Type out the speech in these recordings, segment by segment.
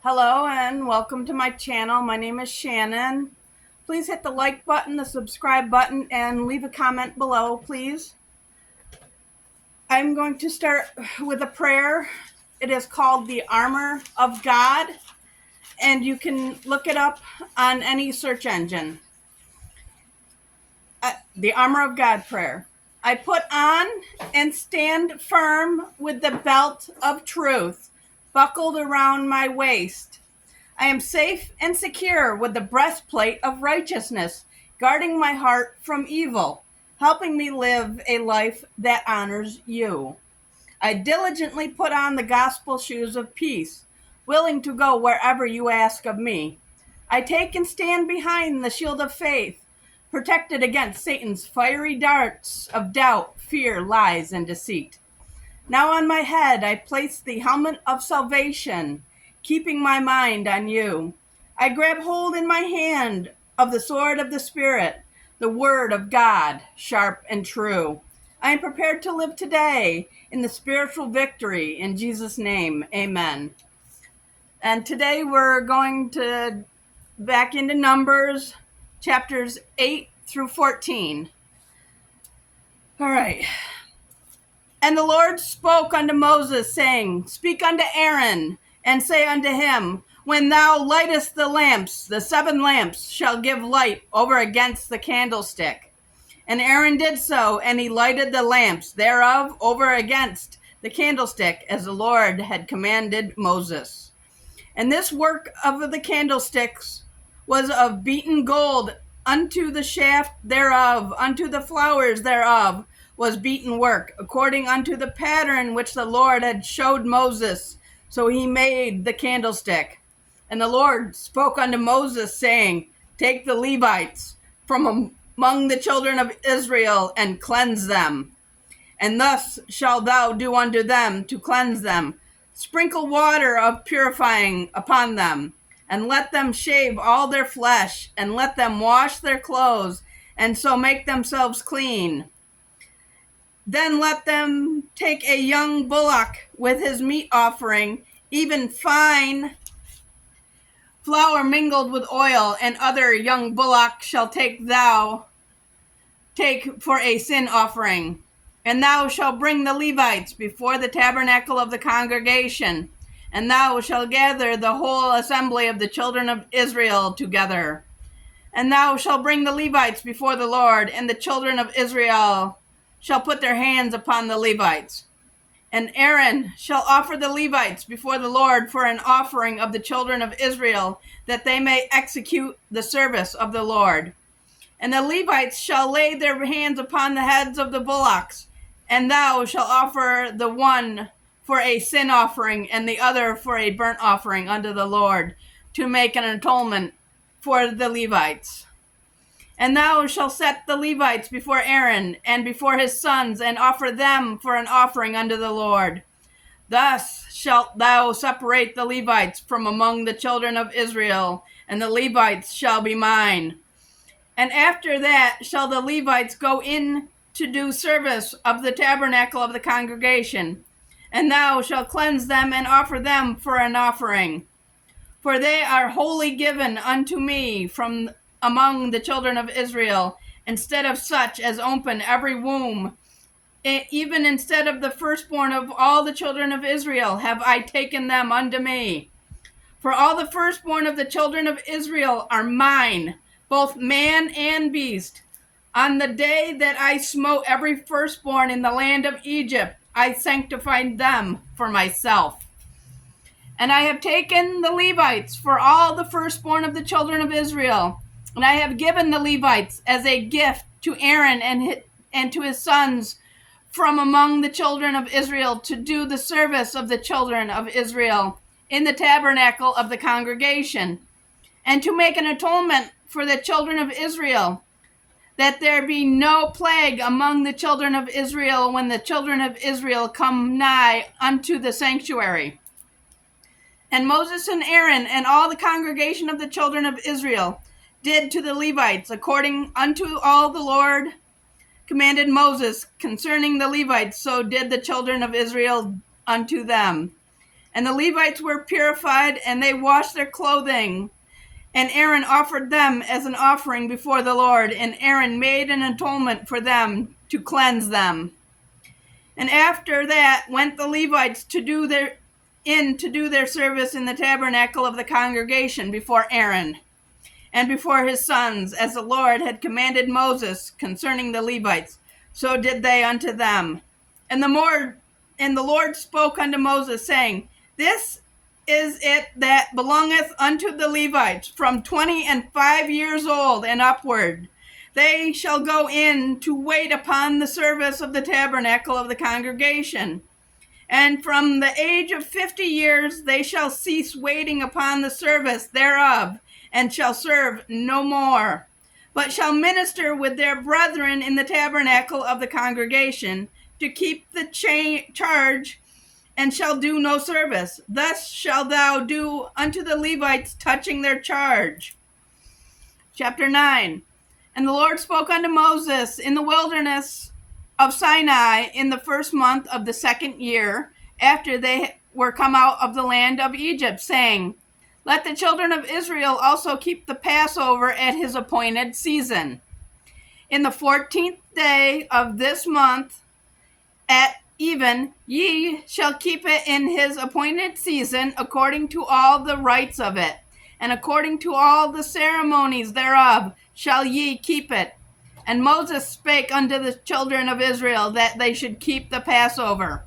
Hello and welcome to my channel. My name is Shannon. Please hit the like button, the subscribe button, and leave a comment below, please. I'm going to start with a prayer. It is called the Armor of God, and you can look it up on any search engine. The Armor of God prayer. I put on and stand firm with the belt of truth buckled around my waist. I am safe and secure with the breastplate of righteousness, guarding my heart from evil, helping me live a life that honors you. I diligently put on the gospel shoes of peace, willing to go wherever you ask of me. I take and stand behind the shield of faith, protected against Satan's fiery darts of doubt, fear, lies, and deceit. Now on my head I place the helmet of salvation, keeping my mind on you. I grab hold in my hand of the sword of the Spirit, the word of God, sharp and true. I am prepared to live today in the spiritual victory. In Jesus' name, amen. And today we're going to back into Numbers, chapters 8 through 14. All right. And the Lord spoke unto Moses, saying, Speak unto Aaron, and say unto him, When thou lightest the lamps, the 7 lamps shall give light over against the candlestick. And Aaron did so, and he lighted the lamps thereof over against the candlestick, as the Lord had commanded Moses. And this work of the candlesticks was of beaten gold, unto the shaft thereof, unto the flowers thereof was beaten work, according unto the pattern which the Lord had showed Moses. So he made the candlestick. And the Lord spoke unto Moses, saying, Take the Levites from among the children of Israel, and cleanse them. And thus shalt thou do unto them to cleanse them. Sprinkle water of purifying upon them, and let them shave all their flesh, and let them wash their clothes, and so make themselves clean. Then let them take a young bullock with his meat offering, even fine flour mingled with oil, and other young bullock shall take for a sin offering. And thou shalt bring the Levites before the tabernacle of the congregation, and thou shalt gather the whole assembly of the children of Israel together. And thou shalt bring the Levites before the Lord, and the children of Israel shall put their hands upon the Levites. And Aaron shall offer the Levites before the Lord for an offering of the children of Israel, that they may execute the service of the Lord. And the Levites shall lay their hands upon the heads of the bullocks, and thou shalt offer the one for a sin offering, and the other for a burnt offering unto the Lord, to make an atonement for the Levites. And thou shalt set the Levites before Aaron and before his sons, and offer them for an offering unto the Lord. Thus shalt thou separate the Levites from among the children of Israel, and the Levites shall be mine. And after that shall the Levites go in to do service of the tabernacle of the congregation, and thou shalt cleanse them and offer them for an offering. For they are wholly given unto me from among the children of Israel, instead of such as open every womb. Even instead of the firstborn of all the children of Israel have I taken them unto me. For all the firstborn of the children of Israel are mine, both man and beast. On the day that I smote every firstborn in the land of Egypt, I sanctified them for myself. And I have taken the Levites for all the firstborn of the children of Israel, and I have given the Levites as a gift to Aaron and to his sons from among the children of Israel, to do the service of the children of Israel in the tabernacle of the congregation, and to make an atonement for the children of Israel, that there be no plague among the children of Israel when the children of Israel come nigh unto the sanctuary. And Moses and Aaron and all the congregation of the children of Israel did to the Levites according unto all the Lord commanded Moses concerning the Levites, so did the children of Israel unto them. And the Levites were purified, and they washed their clothing. And Aaron offered them as an offering before the Lord, and Aaron made an atonement for them to cleanse them. And after that went the Levites to do their service in the tabernacle of the congregation before Aaron and before his sons, as the Lord had commanded Moses concerning the Levites. So did they unto them. And the Lord spoke unto Moses, saying, This is it that belongeth unto the Levites from 25 years old and upward. They shall go in to wait upon the service of the tabernacle of the congregation. And from the age of 50 years they shall cease waiting upon the service thereof, and shall serve no more, but shall minister with their brethren in the tabernacle of the congregation, to keep the charge, and shall do no service. Thus shalt thou do unto the Levites touching their charge. Chapter 9. And the Lord spoke unto Moses in the wilderness of Sinai in the first month of the second year, after they were come out of the land of Egypt, saying, Let the children of Israel also keep the Passover at his appointed season. In the 14th day of this month, at even, ye shall keep it in his appointed season, according to all the rites of it, and according to all the ceremonies thereof shall ye keep it. And Moses spake unto the children of Israel that they should keep the Passover.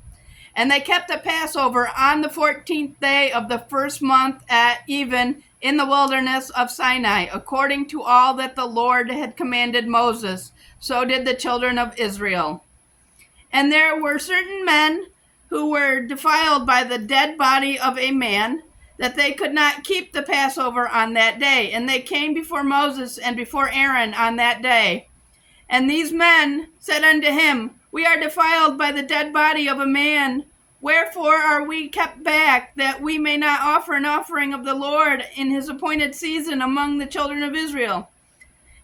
And they kept the Passover on the 14th day of the first month at even in the wilderness of Sinai, according to all that the Lord had commanded Moses. So did the children of Israel. And there were certain men who were defiled by the dead body of a man, that they could not keep the Passover on that day. And they came before Moses and before Aaron on that day. And these men said unto him, We are defiled by the dead body of a man. Wherefore are we kept back, that we may not offer an offering of the Lord in his appointed season among the children of Israel?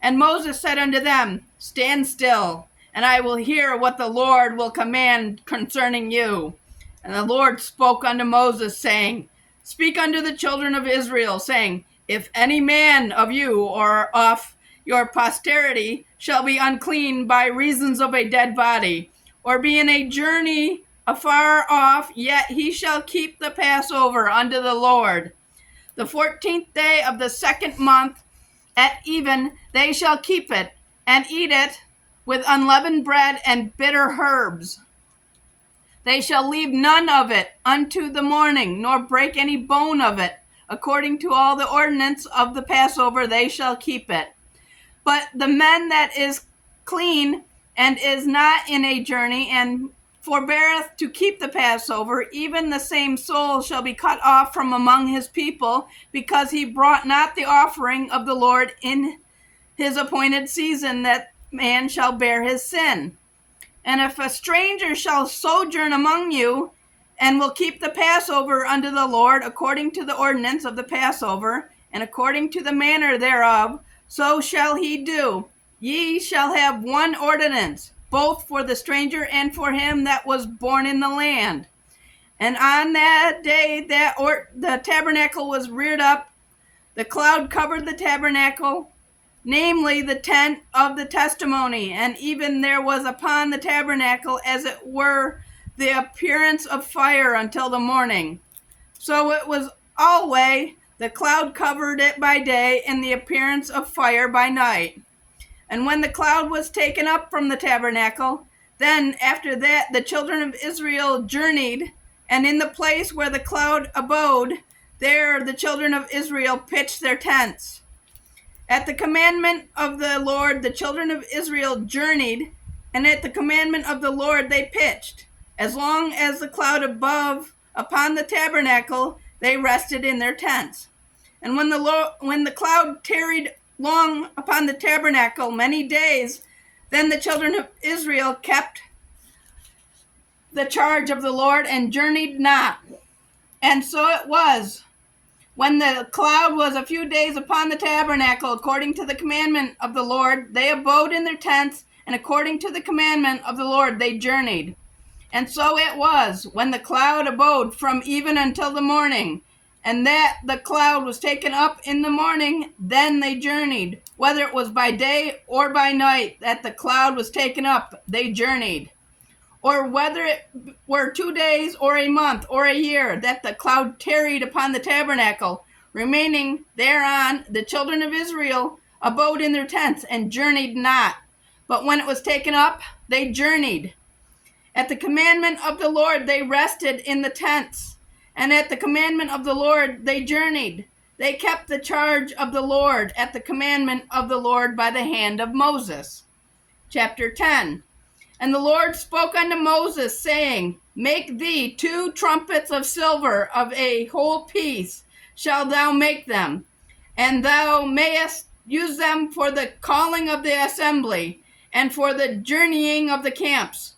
And Moses said unto them, Stand still, and I will hear what the Lord will command concerning you. And the Lord spoke unto Moses, saying, Speak unto the children of Israel, saying, If any man of you or of your posterity shall be unclean by reasons of a dead body, or be in a journey afar off, yet he shall keep the Passover unto the Lord. The 14th day of the second month at even they shall keep it, and eat it with unleavened bread and bitter herbs. They shall leave none of it unto the morning, nor break any bone of it. According to all the ordinance of the Passover they shall keep it. But the man that is clean and is not in a journey, and forbeareth to keep the Passover, even the same soul shall be cut off from among his people, because he brought not the offering of the Lord in his appointed season, that man shall bear his sin. And if a stranger shall sojourn among you, and will keep the Passover unto the Lord according to the ordinance of the Passover, and according to the manner thereof, so shall he do. Ye shall have one ordinance, both for the stranger and for him that was born in the land. And on that day that the tabernacle was reared up, the cloud covered the tabernacle, namely the tent of the testimony, and even there was upon the tabernacle as it were the appearance of fire until the morning. So it was always the cloud covered it by day, and the appearance of fire by night. And when the cloud was taken up from the tabernacle, then after that the children of Israel journeyed, and in the place where the cloud abode, there the children of Israel pitched their tents. At the commandment of the Lord the children of Israel journeyed, and at the commandment of the Lord they pitched. As long as the cloud above upon the tabernacle, they rested in their tents. And when the cloud tarried long upon the tabernacle many days, then the children of Israel kept the charge of the Lord and journeyed not. And so it was, when the cloud was a few days upon the tabernacle, according to the commandment of the Lord, they abode in their tents, and according to the commandment of the Lord they journeyed. And so it was, when the cloud abode from even until the morning, and that the cloud was taken up in the morning, then they journeyed. Whether it was by day or by night that the cloud was taken up, they journeyed. Or whether it were 2 days or a month or a year that the cloud tarried upon the tabernacle, remaining thereon, the children of Israel abode in their tents and journeyed not. But when it was taken up, they journeyed. At the commandment of the Lord they rested in the tents, and at the commandment of the Lord they journeyed. They kept the charge of the Lord at the commandment of the Lord by the hand of Moses. Chapter 10. And the Lord spoke unto Moses, saying, Make thee 2 trumpets of silver, of a whole piece shalt thou make them, and thou mayest use them for the calling of the assembly, and for the journeying of the camps.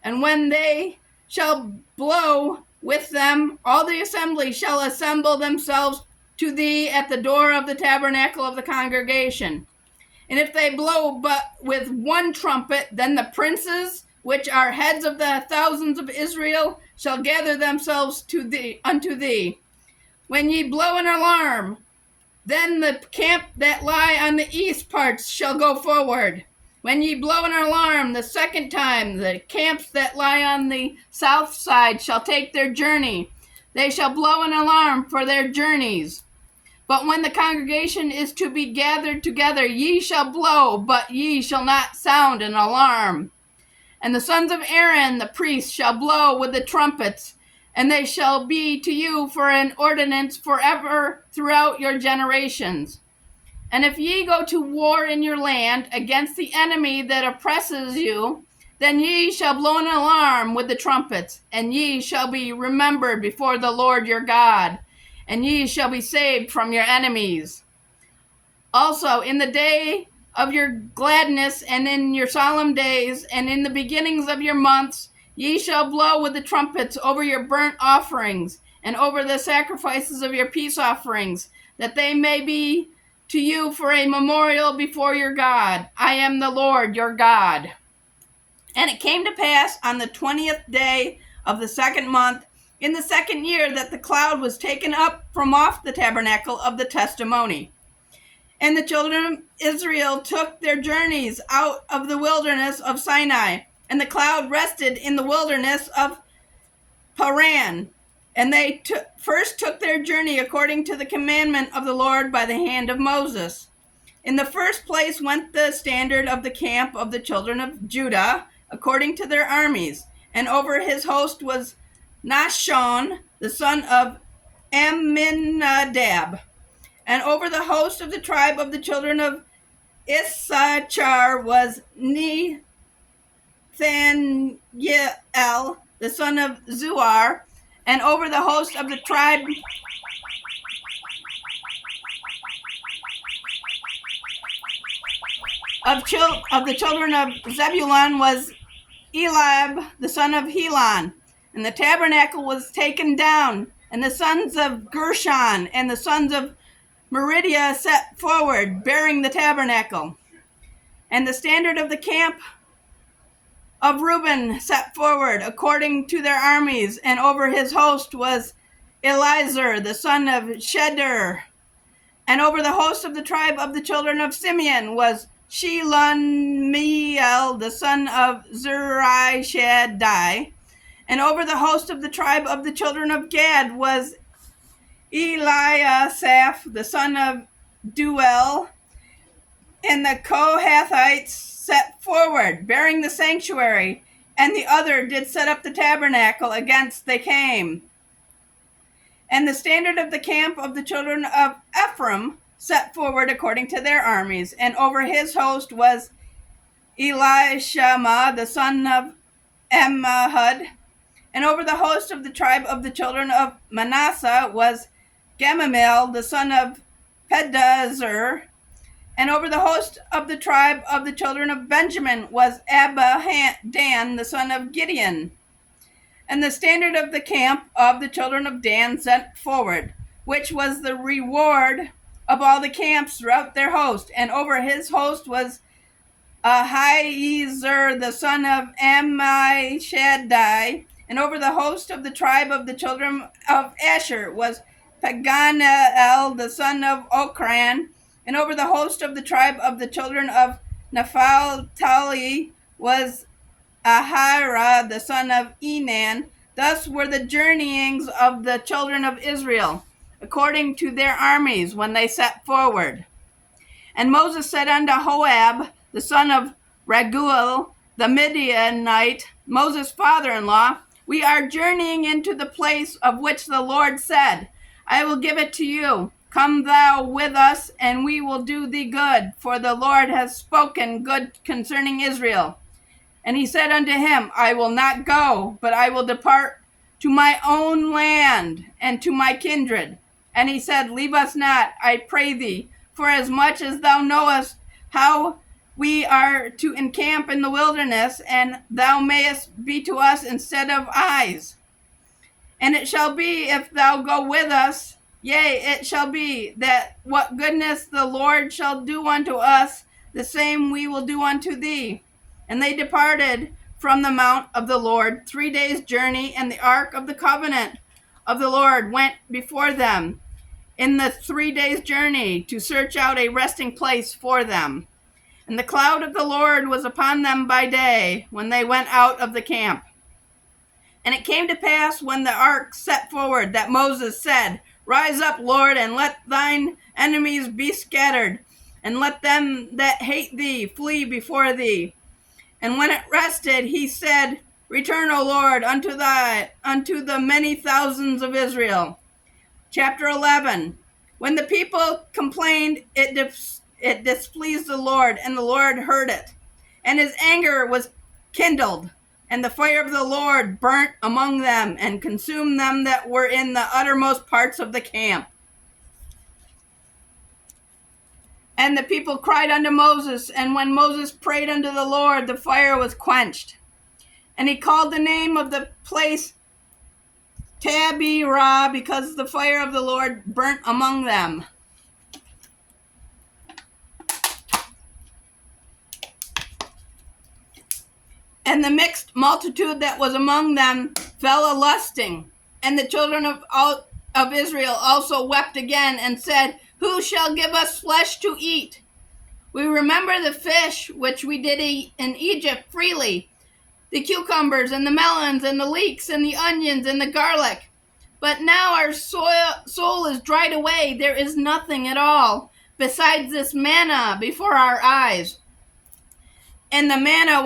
And when they shall blow with them, all the assembly shall assemble themselves to thee at the door of the tabernacle of the congregation. And if they blow but with 1 trumpet, then the princes, which are heads of the thousands of Israel, shall gather themselves unto thee. When ye blow an alarm, then the camp that lie on the east parts shall go forward. When ye blow an alarm the 2nd time, the camps that lie on the south side shall take their journey. They shall blow an alarm for their journeys. But when the congregation is to be gathered together, ye shall blow, but ye shall not sound an alarm. And the sons of Aaron the priest shall blow with the trumpets, and they shall be to you for an ordinance forever throughout your generations. And if ye go to war in your land against the enemy that oppresses you, then ye shall blow an alarm with the trumpets, and ye shall be remembered before the Lord your God, and ye shall be saved from your enemies. Also, in the day of your gladness, and in your solemn days, and in the beginnings of your months, ye shall blow with the trumpets over your burnt offerings, and over the sacrifices of your peace offerings, that they may be to you for a memorial before your God. I am the Lord your God. And it came to pass on the 20th day of the 2nd month, in the 2nd year, that the cloud was taken up from off the tabernacle of the testimony. And the children of Israel took their journeys out of the wilderness of Sinai, and the cloud rested in the wilderness of Paran. And they first took their journey according to the commandment of the Lord by the hand of Moses. In the first place went the standard of the camp of the children of Judah, according to their armies. And over his host was Nahshon, the son of Amminadab. And over the host of the tribe of the children of Issachar was Nethaniel, the son of Zuar. And over the host of the tribe of the children of Zebulun was Eliab, the son of Helon. And the tabernacle was taken down, and the sons of Gershon and the sons of Meridiah set forward, bearing the tabernacle. And the standard of the camp of Reuben set forward according to their armies, and over his host was Elizur, the son of Shedeur. And over the host of the tribe of the children of Simeon was Shelemiel, the son of Zurishaddai. And over the host of the tribe of the children of Gad was Eliasaph, the son of Deuel. And the Kohathites set forward, bearing the sanctuary, and the other did set up the tabernacle against they came. And the standard of the camp of the children of Ephraim set forward according to their armies, and over his host was Elishama, the son of Ammihud. And over the host of the tribe of the children of Manasseh was Gamaliel, the son of Pedahzur. And over the host of the tribe of the children of Benjamin was Abidan, the son of Gideon. And the standard of the camp of the children of Dan set forward, which was the reward of all the camps throughout their host. And over his host was Ahiezer the son of Ammishaddai, and over the host of the tribe of the children of Asher was Paganel the son of Okran, and over the host of the tribe of the children of Naphtali was Ahira the son of Enan. Thus were the journeyings of the children of Israel, according to their armies when they set forward. And Moses said unto Hoab, the son of Raguel, the Midianite, Moses' father-in-law, we are journeying into the place of which the Lord said, I will give it to you. Come thou with us, and we will do thee good, for the Lord has spoken good concerning Israel. And he said unto him, I will not go, but I will depart to my own land and to my kindred. And he said, leave us not, I pray thee, for as much as thou knowest how we are to encamp in the wilderness, and thou mayest be to us instead of eyes. And it shall be, if thou go with us, yea, it shall be, that what goodness the Lord shall do unto us, the same we will do unto thee. And they departed from the mount of the Lord 3 days' journey, and the ark of the covenant of the Lord went before them in the 3 days' journey to search out a resting place for them. And the cloud of the Lord was upon them by day when they went out of the camp. And it came to pass when the ark set forward that Moses said, rise up, Lord, and let thine enemies be scattered, and let them that hate thee flee before thee. And when it rested, he said, return, O Lord, unto the many thousands of Israel. Chapter 11. When the people complained, it displeased the Lord, and the Lord heard it. And his anger was kindled, and the fire of the Lord burnt among them, and consumed them that were in the uttermost parts of the camp. And the people cried unto Moses, and when Moses prayed unto the Lord, the fire was quenched. And he called the name of the place Taberah, because the fire of the Lord burnt among them. And the mixed multitude that was among them fell a lusting. And the children of Israel also wept again, and said, who shall give us flesh to eat? We remember the fish which we did eat in Egypt freely, the cucumbers and the melons and the leeks and the onions and the garlic. But now our soul is dried away. There is nothing at all besides this manna before our eyes. And the manna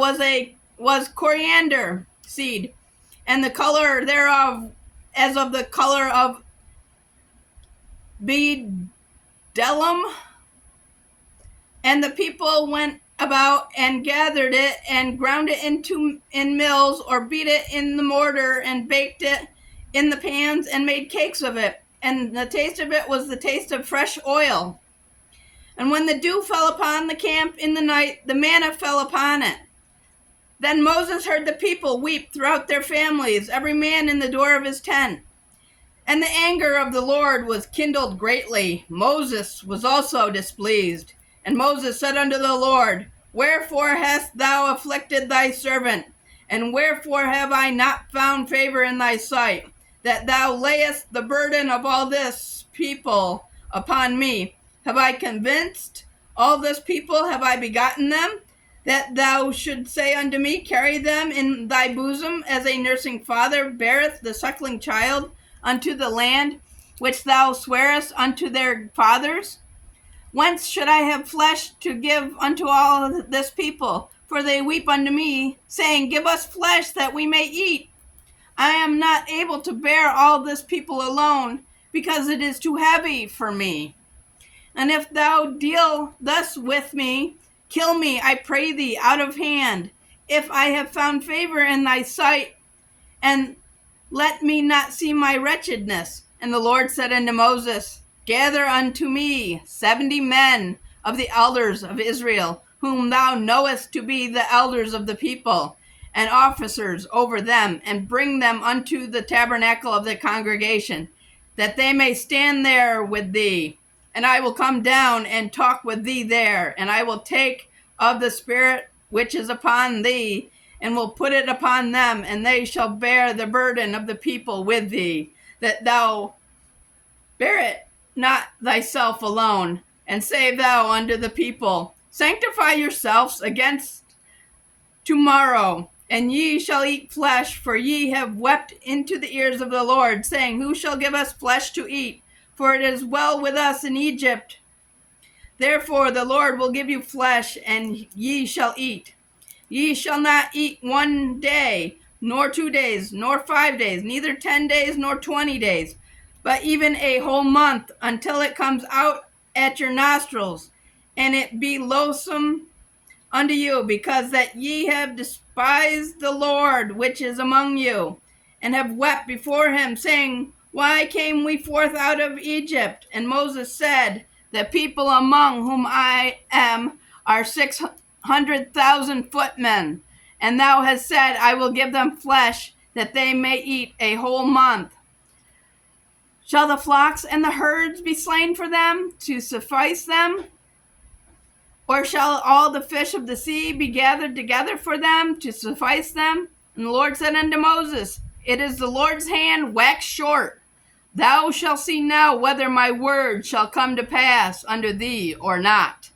was coriander seed, and the color thereof as of the color of bdellium. And the people went about and gathered it and ground it in mills, or beat it in the mortar and baked it in the pans and made cakes of it. And the taste of it was the taste of fresh oil. And when the dew fell upon the camp in the night, the manna fell upon it. Then Moses heard the people weep throughout their families, every man in the door of his tent. And the anger of the Lord was kindled greatly. Moses was also displeased. And Moses said unto the Lord, wherefore hast thou afflicted thy servant? And wherefore have I not found favor in thy sight, that thou layest the burden of all this people upon me? Have I convinced all this people? Have I begotten them? That thou should say unto me, carry them in thy bosom, as a nursing father beareth the suckling child unto the land which thou swearest unto their fathers? Whence should I have flesh to give unto all this people? For they weep unto me, saying, give us flesh that we may eat. I am not able to bear all this people alone, because it is too heavy for me. And if thou deal thus with me, kill me, I pray thee, out of hand, if I have found favor in thy sight, and let me not see my wretchedness. And the Lord said unto Moses, gather unto me 70 men of the elders of Israel, whom thou knowest to be the elders of the people, and officers over them, and bring them unto the tabernacle of the congregation, that they may stand there with thee. And I will come down and talk with thee there, and I will take of the spirit which is upon thee, and will put it upon them, and they shall bear the burden of the people with thee, that thou bear it not thyself alone. And say thou unto the people, sanctify yourselves against tomorrow, and ye shall eat flesh, for ye have wept into the ears of the Lord, saying, who shall give us flesh to eat? For it is well with us in Egypt. Therefore the Lord will give you flesh, and ye shall eat. Ye shall not eat 1 day, nor 2 days, nor 5 days, neither 10 days, nor 20 days, but even a whole month, until it comes out at your nostrils, and it be loathsome unto you, because that ye have despised the Lord which is among you, and have wept before him, saying, why came we forth out of Egypt? And Moses said, the people among whom I am are 600,000 footmen, and thou hast said, I will give them flesh, that they may eat a whole month. Shall the flocks and the herds be slain for them, to suffice them? Or shall all the fish of the sea be gathered together for them, to suffice them? And the Lord said unto Moses, it is the Lord's hand waxed short. Thou shalt see now whether my word shall come to pass unto thee or not.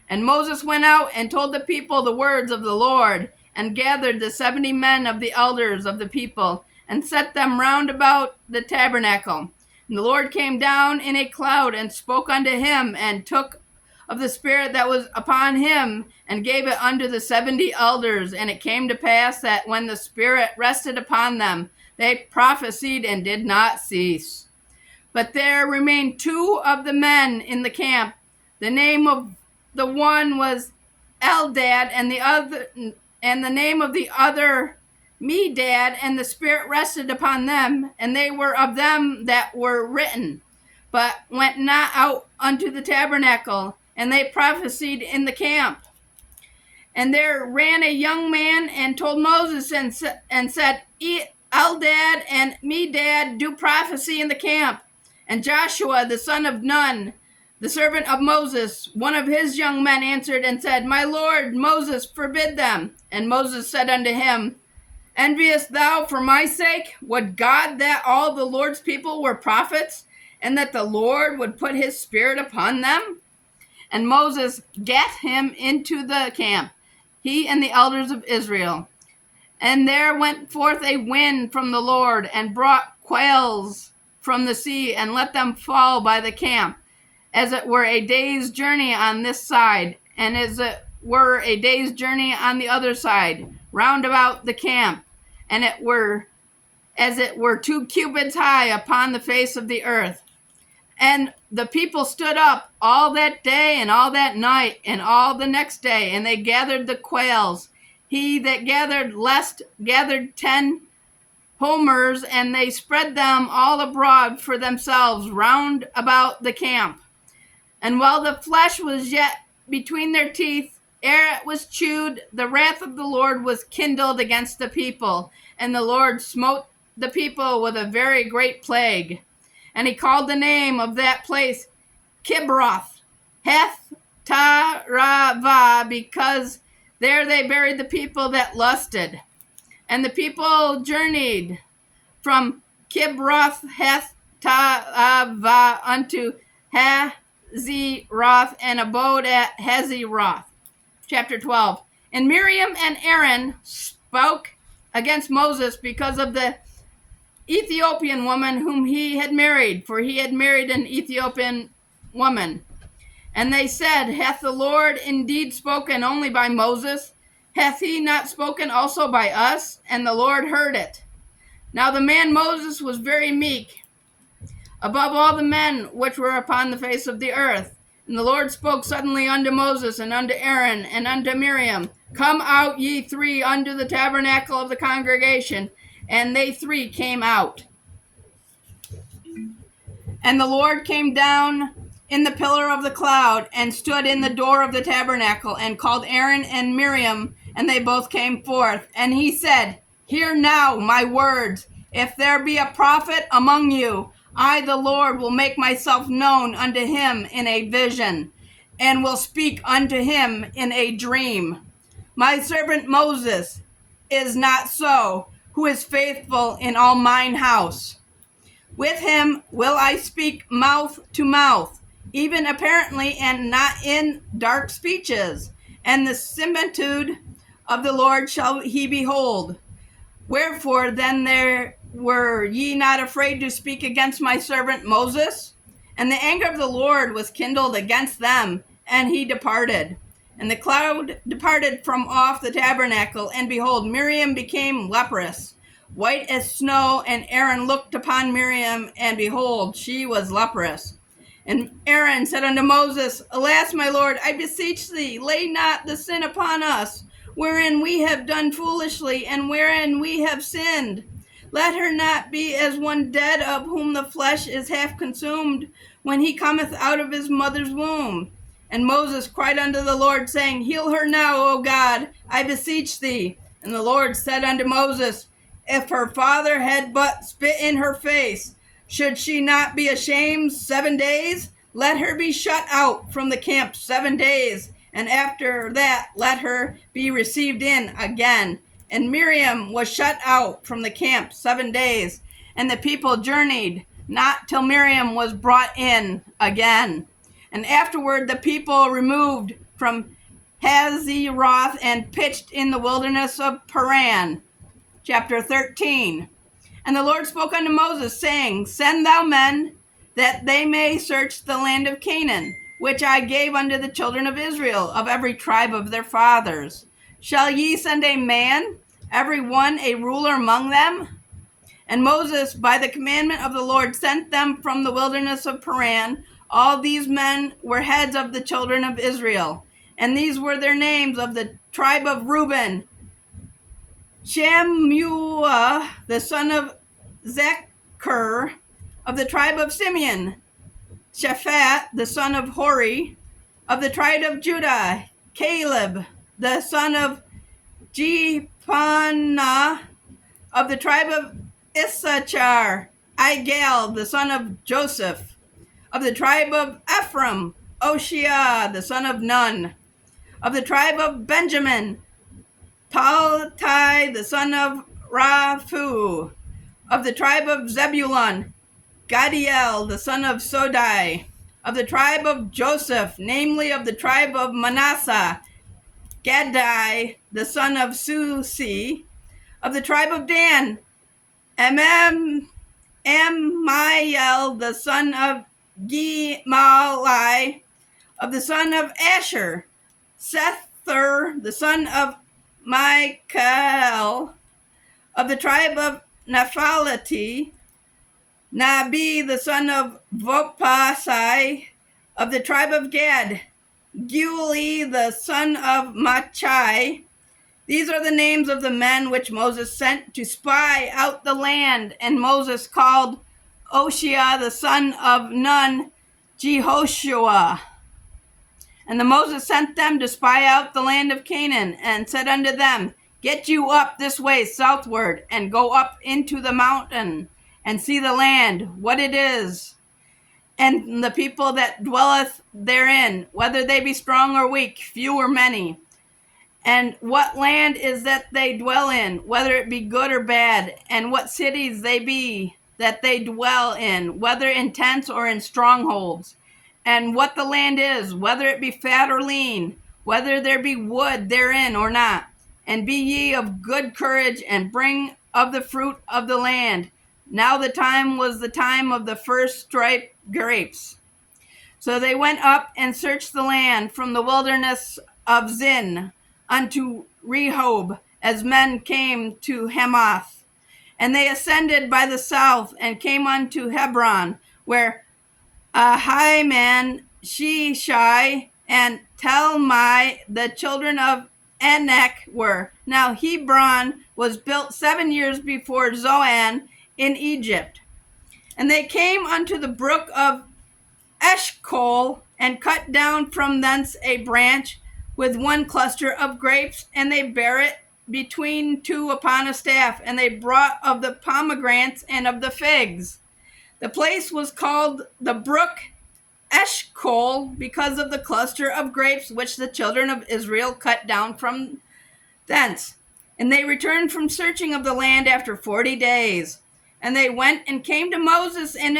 And Moses went out and told the people the words of the Lord, and gathered the 70 men of the elders of the people, and set them round about the tabernacle. And the Lord came down in a cloud, and spoke unto him, and took of the Spirit that was upon him, and gave it unto the 70 elders. And it came to pass that when the Spirit rested upon them, they prophesied and did not cease. But there remained 2 of the men in the camp. The name of the one was Eldad, and the name of the other Medad, and the Spirit rested upon them, and they were of them that were written, but went not out unto the tabernacle, and they prophesied in the camp. And there ran a young man and told Moses, and said, Eldad and Medad do prophecy in the camp. And Joshua the son of Nun, the servant of Moses, one of his young men, answered and said, my lord Moses, forbid them. And Moses said unto him, enviest thou for my sake? Would God that all the Lord's people were prophets, and that the Lord would put his Spirit upon them? And Moses gat him into the camp, he and the elders of Israel. And there went forth a wind from the Lord, and brought quails from the sea, and let them fall by the camp, as it were a day's journey on this side, and as it were a day's journey on the other side, round about the camp, and it were as it were 2 cubits high upon the face of the earth. And the people stood up all that day and all that night and all the next day, and they gathered the quails. He that gathered less gathered 10 homers, and they spread them all abroad for themselves round about the camp. And while the flesh was yet between their teeth, ere it was chewed, the wrath of the Lord was kindled against the people, and the Lord smote the people with a very great plague. And he called the name of that place Kibroth Hathtarava, because there they buried the people that lusted. And the people journeyed from Kibroth Hathtarava unto Hazeroth, and abode at Hazeroth. Chapter 12. And Miriam and Aaron spoke against Moses because of the Ethiopian woman whom he had married, for he had married an Ethiopian woman. And they said, hath the Lord indeed spoken only by Moses? Hath he not spoken also by us? And the Lord heard it. Now the man Moses was very meek, above all the men which were upon the face of the earth. And the Lord spoke suddenly unto Moses, and unto Aaron, and unto Miriam, come out ye 3 unto the tabernacle of the congregation. And they 3 came out. And the Lord came down in the pillar of the cloud, and stood in the door of the tabernacle, and called Aaron and Miriam, and they both came forth. And he said, hear now my words. If there be a prophet among you, I, the Lord, will make myself known unto him in a vision, and will speak unto him in a dream. My servant Moses is not so, who is faithful in all mine house. With him will I speak mouth to mouth, even apparently and not in dark speeches. And the similitude of the Lord shall he behold. Wherefore then there were ye not afraid to speak against my servant Moses? And the anger of the Lord was kindled against them, and he departed. And the cloud departed from off the tabernacle, and behold, Miriam became leprous, white as snow. And Aaron looked upon Miriam, and behold, she was leprous. And Aaron said unto Moses, Alas, my Lord, I beseech thee, lay not the sin upon us, wherein we have done foolishly, and wherein we have sinned. Let her not be as one dead, of whom the flesh is half consumed, when he cometh out of his mother's womb. And Moses cried unto the Lord, saying, Heal her now, O God, I beseech thee. And the Lord said unto Moses, If her father had but spit in her face, should she not be ashamed 7 days? Let her be shut out from the camp 7 days, and after that let her be received in again. And Miriam was shut out from the camp 7 days, and the people journeyed not till Miriam was brought in again. And afterward the people removed from Hazeroth and pitched in the wilderness of Paran. Chapter 13. And the Lord spoke unto Moses, saying, Send thou men, that they may search the land of Canaan, which I gave unto the children of Israel, of every tribe of their fathers. Shall ye send a man, every one a ruler among them? And Moses, by the commandment of the Lord, sent them from the wilderness of Paran. All these men were heads of the children of Israel. And these were their names: of the tribe of Reuben, Shammua, the son of Zechar; of the tribe of Simeon, Shaphat, the son of Hori; of the tribe of Judah, Caleb, the son of Jephunneh; of the tribe of Issachar, Igal, the son of Joseph; of the tribe of Ephraim, Oshia, the son of Nun; of the tribe of Benjamin, Paltai, the son of Raphu; of the tribe of Zebulun, Gadiel, the son of Sodai; of the tribe of Joseph, namely of the tribe of Manasseh, Gadai, the son of Susi; of the tribe of Dan, Amiel, the son of Gemalai; of the son of Asher, Sethur, the son of Michael; of the tribe of Naphtali, Nabi, the son of Vopasai; of the tribe of Gad, Guli, the son of Machai. These are the names of the men which Moses sent to spy out the land. And Moses called Oshia, the son of Nun, Jehoshua. And the Moses sent them to spy out the land of Canaan, and said unto them, Get you up this way southward, and go up into the mountain, and see the land, what it is, and the people that dwelleth therein, whether they be strong or weak, few or many, and what land is that they dwell in, whether it be good or bad, and what cities they be that they dwell in, whether in tents or in strongholds, and what the land is, whether it be fat or lean, whether there be wood therein or not. And be ye of good courage, and bring of the fruit of the land. Now the time was the time of the first ripe grapes. So they went up and searched the land from the wilderness of Zin unto Rehob, as men came to Hamath. And they ascended by the south, and came unto Hebron, where Ahiman, Sheshai, and Talmai, the children of Anak, were. Now Hebron was built 7 years before Zoan in Egypt. And they came unto the brook of Eshcol, and cut down from thence a branch with one cluster of grapes, and they bare it between two upon a staff, and they brought of the pomegranates and of the figs. The place was called the brook Eshcol, because of the cluster of grapes which the children of Israel cut down from thence. And they returned from searching of the land after 40 days. And they went and came to Moses and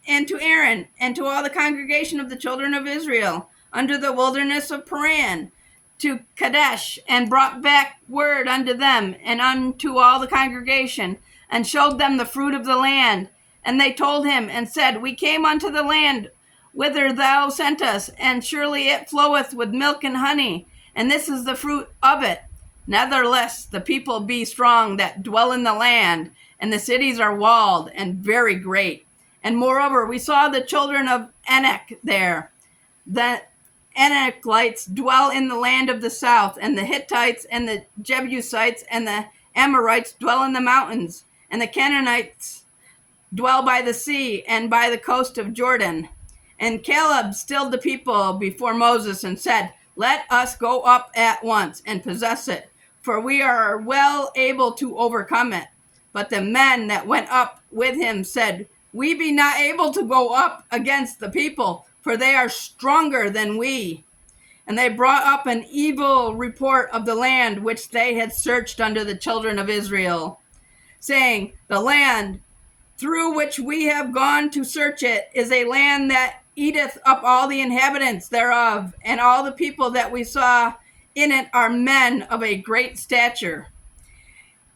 to Aaron and to all the congregation of the children of Israel under the wilderness of Paran to Kadesh, and brought back word unto them and unto all the congregation, and showed them the fruit of the land. And they told him and said, We came unto the land whither thou sent us, and surely it floweth with milk and honey, and this is the fruit of it. Nevertheless, the people be strong that dwell in the land, and the cities are walled and very great. And moreover, we saw the children of Anak there. The Anakites dwell in the land of the south, and the Hittites and the Jebusites and the Amorites dwell in the mountains, and the Canaanites dwell by the sea and by the coast of Jordan. And Caleb stilled the people before Moses and said, Let us go up at once and possess it, for we are well able to overcome it. But the men that went up with him said, We be not able to go up against the people, for they are stronger than we. And they brought up an evil report of the land which they had searched unto the children of Israel, saying, The land through which we have gone to search it is a land that eateth up all the inhabitants thereof, and all the people that we saw in it are men of a great stature.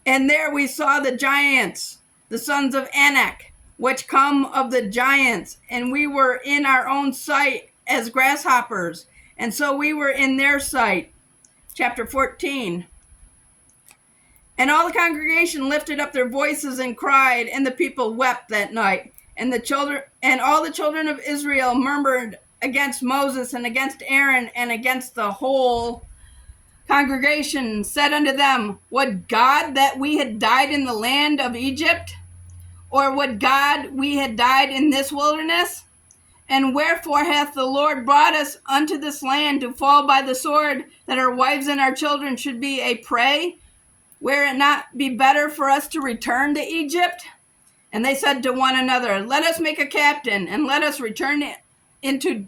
And there we saw the giants, the sons of Anak, which come of the giants, and we were in our own sight as grasshoppers, and so we were in their sight. Chapter 14. And all the congregation lifted up their voices and cried, and the people wept that night. And all the children of Israel murmured against Moses and against Aaron and against the whole congregation, said unto them, Would God that we had died in the land of Egypt? Or would God we had died in this wilderness? And wherefore hath the Lord brought us unto this land to fall by the sword, that our wives and our children should be a prey? Were it not be better for us to return to Egypt? And they said to one another, Let us make a captain, and let us return into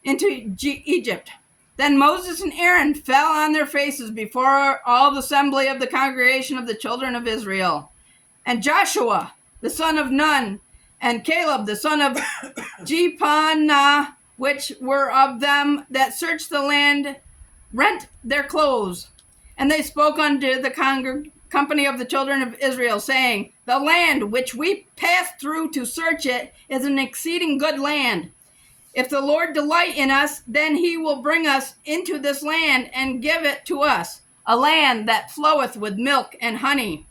Egypt. Then Moses and Aaron fell on their faces before all the assembly of the congregation of the children of Israel. And Joshua, the son of Nun, and Caleb, the son of Jephunneh, which were of them that searched the land, rent their clothes. And they spoke unto the company of the children of Israel, saying, The land which we passed through to search it is an exceeding good land. If the Lord delight in us, then he will bring us into this land and give it to us, a land that floweth with milk and honey.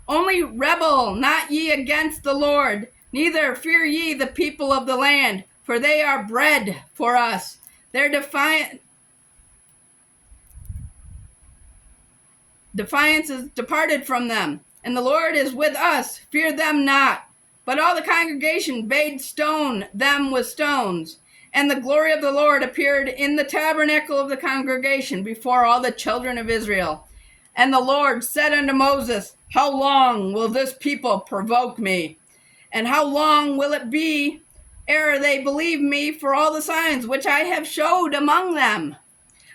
Only rebel not ye against the Lord, neither fear ye the people of the land, for they are bread for us. Their defiance is departed from them, and the Lord is with us. Fear them not. But all the congregation bade stone them with stones. And the glory of the Lord appeared in the tabernacle of the congregation before all the children of Israel. And the Lord said unto Moses, How long will this people provoke me? And how long will it be ere they believe me for all the signs which I have showed among them?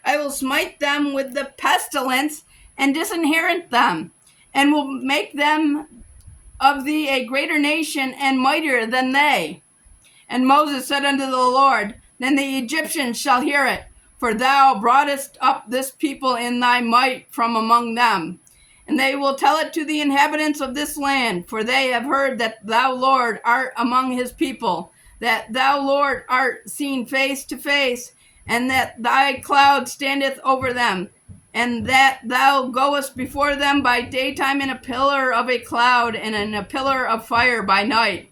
I will smite them with the pestilence and disinherit them, and will make them of thee a greater nation and mightier than they. And Moses said unto the Lord, Then the Egyptians shall hear it, for thou broughtest up this people in thy might from among them. And they will tell it to the inhabitants of this land, for they have heard that thou, Lord, art among his people, that thou, Lord, art seen face to face, and that thy cloud standeth over them, and that thou goest before them by daytime in a pillar of a cloud, and in a pillar of fire by night.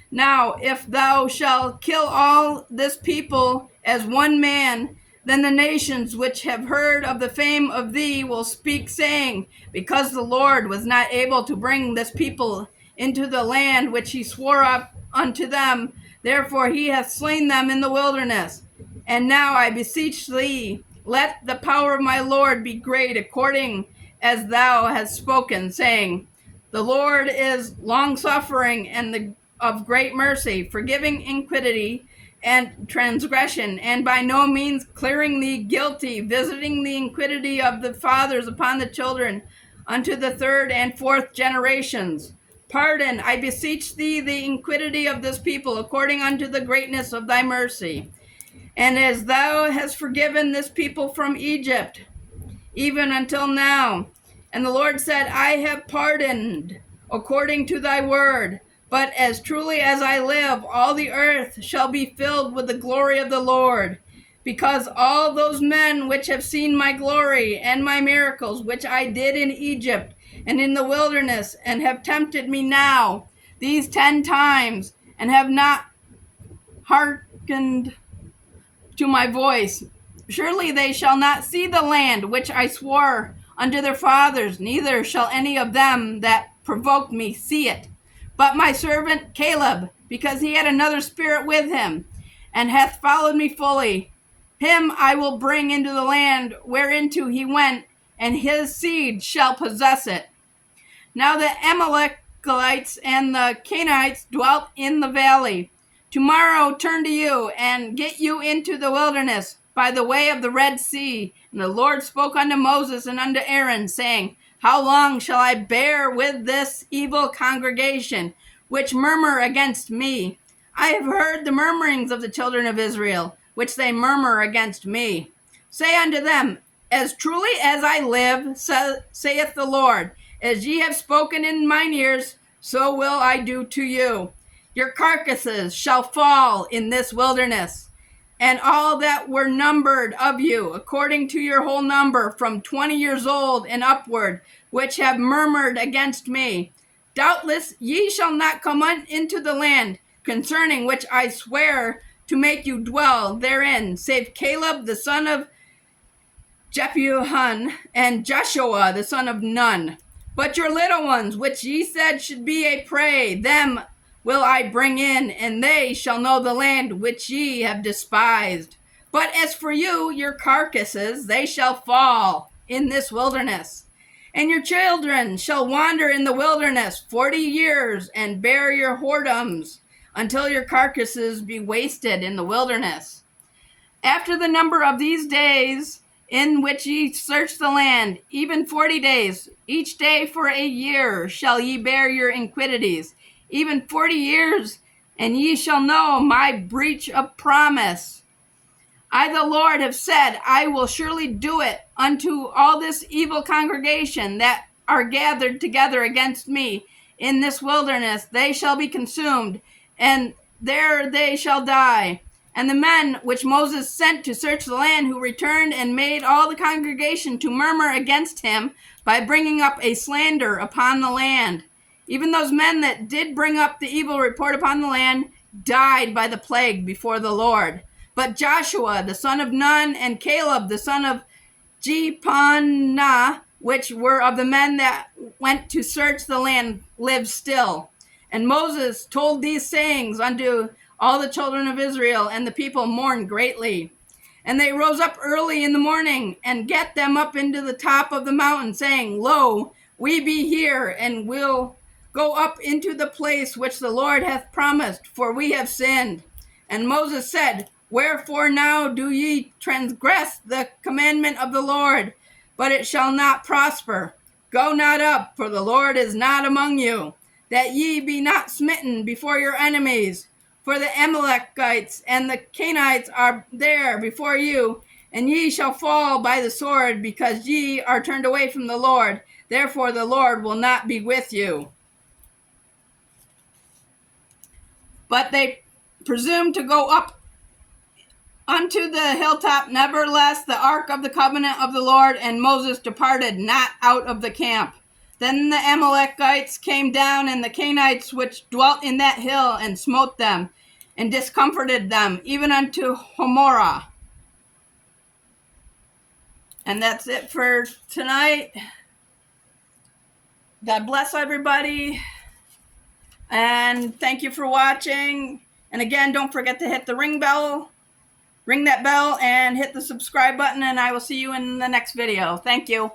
Now, if thou shalt kill all this people as one man, then the nations which have heard of the fame of thee will speak, saying, Because the Lord was not able to bring this people into the land which he swore up unto them, therefore he hath slain them in the wilderness. And now I beseech thee, let the power of my Lord be great, according as thou hast spoken, saying, The Lord is long-suffering and of great mercy, forgiving iniquity, and transgression, and by no means clearing the guilty, visiting the iniquity of the fathers upon the children, unto the third and fourth generations. Pardon, I beseech thee, the iniquity of this people, according unto the greatness of thy mercy. And as thou hast forgiven this people from Egypt, even until now. And the Lord said, I have pardoned according to thy word. But as truly as I live, all the earth shall be filled with the glory of the Lord. Because all those men which have seen my glory and my miracles, which I did in Egypt and in the wilderness, and have tempted me now, these 10 times, and have not hearkened to my voice, surely they shall not see the land which I swore unto their fathers, neither shall any of them that provoked me see it. But my servant Caleb, because he had another spirit with him, and hath followed me fully, him I will bring into the land whereinto he went, and his seed shall possess it. Now the Amalekites and the Canaanites dwelt in the valley. Tomorrow turn to you, and get you into the wilderness by the way of the Red Sea. And the Lord spoke unto Moses and unto Aaron, saying, How long shall I bear with this evil congregation, which murmur against me? I have heard the murmurings of the children of Israel, which they murmur against me. Say unto them, As truly as I live, saith the Lord, as ye have spoken in mine ears, so will I do to you. Your carcasses shall fall in this wilderness, and all that were numbered of you, according to your whole number, from 20 years old and upward, which have murmured against me. Doubtless ye shall not come into the land, concerning which I swear to make you dwell therein, save Caleb the son of Jephunneh, and Joshua the son of Nun. But your little ones, which ye said should be a prey, them will I bring in, and they shall know the land which ye have despised. But as for you, your carcasses, they shall fall in this wilderness. And your children shall wander in the wilderness 40 years, and bear your whoredoms, until your carcasses be wasted in the wilderness. After the number of these days, in which ye search the land, even 40 days, each day for a year shall ye bear your iniquities, even 40 years, and ye shall know my breach of promise. I, the Lord, have said, I will surely do it unto all this evil congregation that are gathered together against me in this wilderness. They shall be consumed, and there they shall die. And the men which Moses sent to search the land, who returned and made all the congregation to murmur against him by bringing up a slander upon the land. Even those men that did bring up the evil report upon the land died by the plague before the Lord. But Joshua, the son of Nun, and Caleb, the son of Jephunneh, which were of the men that went to search the land, lived still. And Moses told these sayings unto all the children of Israel, and the people mourned greatly. And they rose up early in the morning, and get them up into the top of the mountain, saying, Lo, we be here, and will go up into the place which the Lord hath promised, for we have sinned. And Moses said, Wherefore now do ye transgress the commandment of the Lord? But it shall not prosper. Go not up, for the Lord is not among you, that ye be not smitten before your enemies. For the Amalekites and the Canaanites are there before you, and ye shall fall by the sword, because ye are turned away from the Lord. Therefore the Lord will not be with you. But they presumed to go up unto the hilltop. Nevertheless, the ark of the covenant of the Lord and Moses departed not out of the camp. Then the Amalekites came down, and the Canaanites which dwelt in that hill, and smote them, and discomforted them, even unto Hormah. And that's it for tonight. God bless everybody. And thank you for watching. And again, don't forget to hit the ring that bell, and hit the subscribe button, and I will see you in the next video. Thank you.